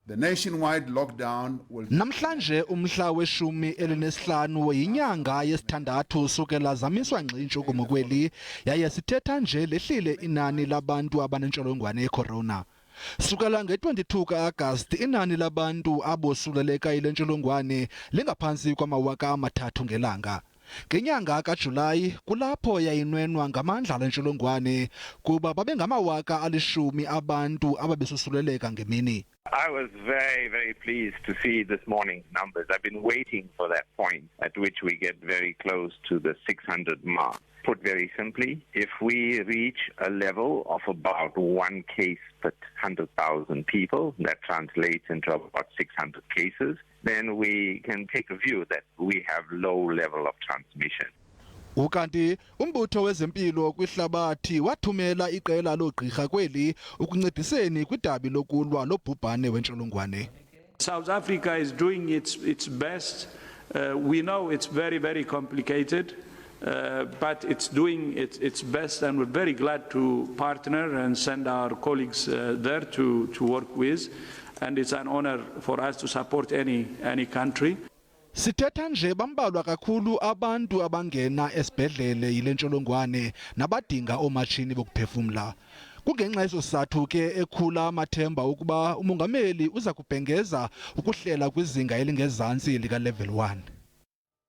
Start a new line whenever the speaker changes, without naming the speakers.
The nationwide lockdown will
Namhlanje umhla we-15 yinyanga yesithandathu sukela zamiswa ngxi intshukumo kweli yaye sithetha nje lehlile inani labantu abanentsholongwane ye-corona. Sukela nge-22 ka-Agasti inani labantu abosuleleka ile ntsholongwane lingaphansi kwama-3,000 ngelanga. Ngenyanga kaJulayi kulapho yayinwenwa ngamandla le ntsholongwane kuba babengama-10,000 abantu ababesosuleleka ngemini.
I was very, very pleased to see this morning's numbers. I've been waiting for that point at which we get very close to the 600 mark. Put very simply, if we reach a level of about 1 case per 100,000 people, that translates into about 600 cases, then we can take a view that we have low level of transmission.
Ukanti umbutho wezempilo kwihlabathi wathumela iqela loogqirha kweli ukuncediseni kwidabi lokulwa lobhubhane wentsholongwane.
South Africa is doing its best. We know it's very, very complicated, but it's doing its best, and we're very glad to partner and send our colleagues there to work with. And it's an honor for us to support any country.
Sithetha nje bambalwa kakhulu abantu abangena esibhedlele yile ntsholongwane nabadinga oomatshini bokuphefumla. Kungenxa yesizathu ke ekhula amathemba ukuba umongameli uza kubhengeza ukuhlela kwizinga elingezantsi lika level 1.